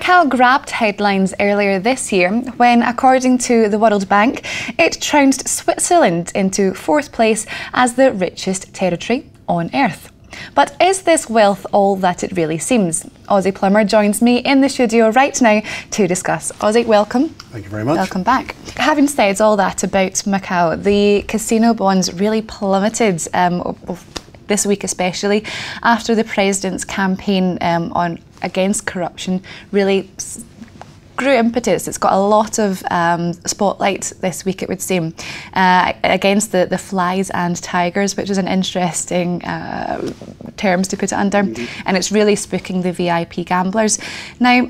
Macau grabbed headlines earlier this year when, according to the World Bank, it trounced Switzerland into 4th place as the richest territory on Earth. But is this wealth all that it really seems? Aussie Plummer joins me in the studio right now to discuss. Aussie, welcome. Thank you very much. Welcome back. Having said all that about Macau, the casino bonds really plummeted this week especially after the president's campaign against corruption really grew impetus. It's got a lot of spotlight this week, it would seem, against the flies and tigers, which is an interesting terms to put it under, and it's really spooking the VIP gamblers. Now,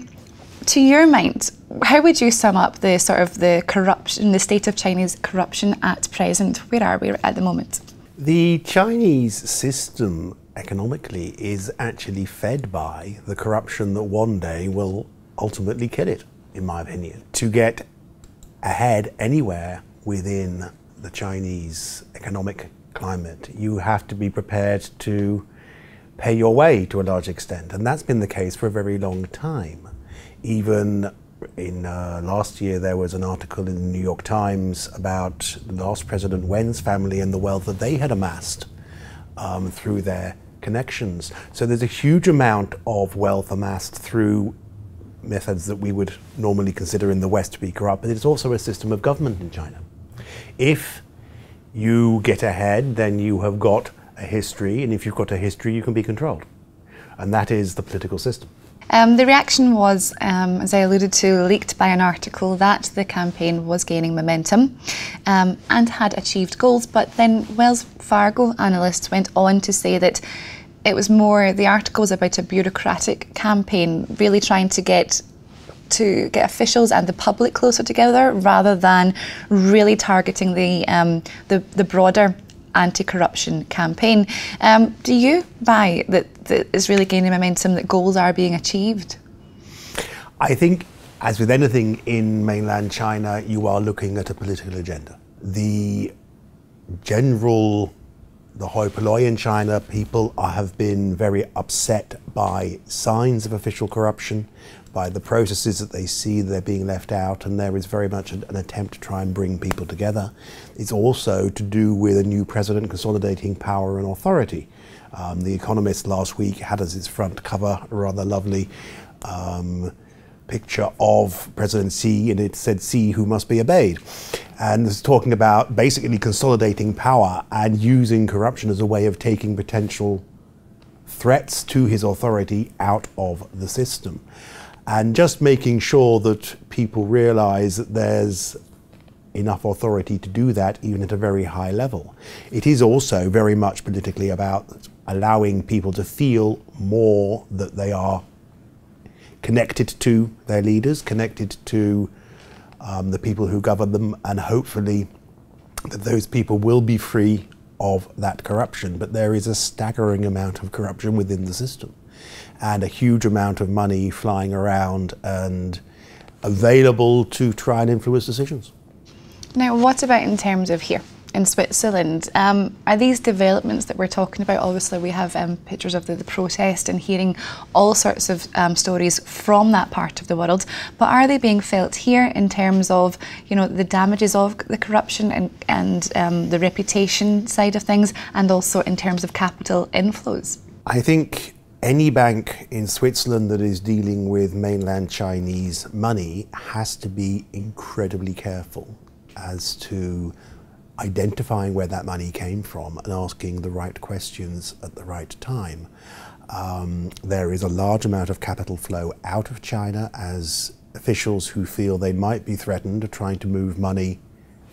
to your mind, how would you sum up the sort of the corruption, the state of Chinese corruption at present? Where are we at the moment? The Chinese system economically is actually fed by the corruption that one day will ultimately kill it, in my opinion. To get ahead anywhere within the Chinese economic climate, you have to be prepared to pay your way to a large extent, and that's been the case for a very long time. Even in last year, there was an article in the New York Times about the last President Wen's family and the wealth that they had amassed through their connections. So there's a huge amount of wealth amassed through methods that we would normally consider in the West to be corrupt, but it's also a system of government in China. If you get ahead, then you have got a history, and if you've got a history, you can be controlled. And that is the political system. The reaction was, as I alluded to, leaked by an article that the campaign was gaining momentum and had achieved goals, but then Wells Fargo analysts went on to say that it was more, the article was about a bureaucratic campaign, really trying to get officials and the public closer together rather than really targeting the broader anti-corruption campaign. Do you buy that it's really gaining momentum, that goals are being achieved? I think, as with anything in mainland China, you are looking at a political agenda. The hoi polloi in China, people have been very upset by signs of official corruption, by the processes that they see they're being left out, and there is very much an attempt to try and bring people together. It's also to do with a new president consolidating power and authority. The Economist last week had as its front cover a rather lovely picture of President Xi, and it said Xi who must be obeyed. And it's talking about basically consolidating power and using corruption as a way of taking potential threats to his authority out of the system. And just making sure that people realize that there's enough authority to do that, even at a very high level. It is also very much politically about allowing people to feel more that they are connected to their leaders, connected to the people who govern them, and hopefully that those people will be free of that corruption. But there is a staggering amount of corruption within the system, and a huge amount of money flying around and available to try and influence decisions. Now, what about in terms of here in Switzerland? Are these developments that we're talking about, obviously we have pictures of the protest and hearing all sorts of stories from that part of the world, but are they being felt here in terms of, you know, the damages of the corruption and the reputation side of things, and also in terms of capital inflows? I think any bank in Switzerland that is dealing with mainland Chinese money has to be incredibly careful as to identifying where that money came from and asking the right questions at the right time. There is a large amount of capital flow out of China as officials who feel they might be threatened are trying to move money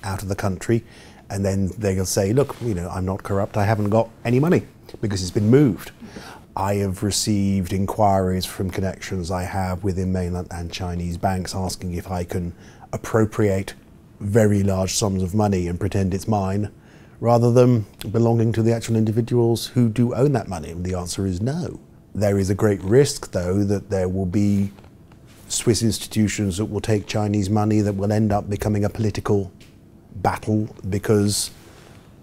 out of the country, and then they'll say, look, you know, I'm not corrupt, I haven't got any money because it's been moved. I have received inquiries from connections I have within mainland and Chinese banks asking if I can appropriate very large sums of money and pretend it's mine, rather than belonging to the actual individuals who do own that money. And the answer is no. There is a great risk, though, that there will be Swiss institutions that will take Chinese money that will end up becoming a political battle because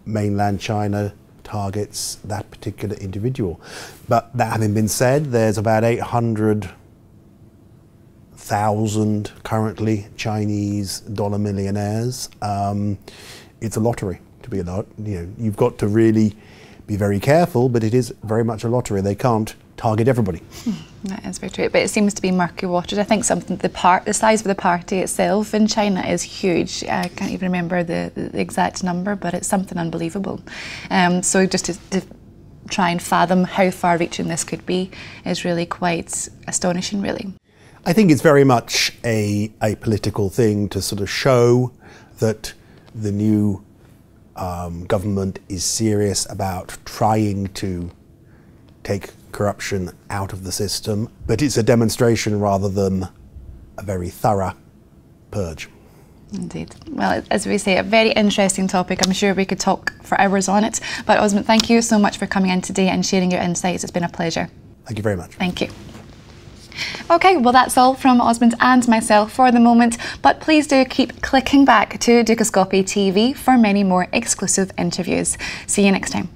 mainland China targets that particular individual. But that having been said, there's about 800,000 100,000 currently Chinese dollar millionaires. It's a lottery to be you've got to really be very careful, but it is very much a lottery. They can't target everybody. That is very true, but it seems to be murky waters. I think the size of the party itself in China is huge. I can't even remember the exact number, but it's something unbelievable. So just to try and fathom how far-reaching this could be is really quite astonishing, really. I think it's very much a political thing to sort of show that the new government is serious about trying to take corruption out of the system, but it's a demonstration rather than a very thorough purge. Indeed. Well, as we say, a very interesting topic. I'm sure we could talk for hours on it. But Osmond, thank you so much for coming in today and sharing your insights. It's been a pleasure. Thank you very much. Thank you. Okay, well that's all from Osmond and myself for the moment, but please do keep clicking back to Dukascopy TV for many more exclusive interviews. See you next time.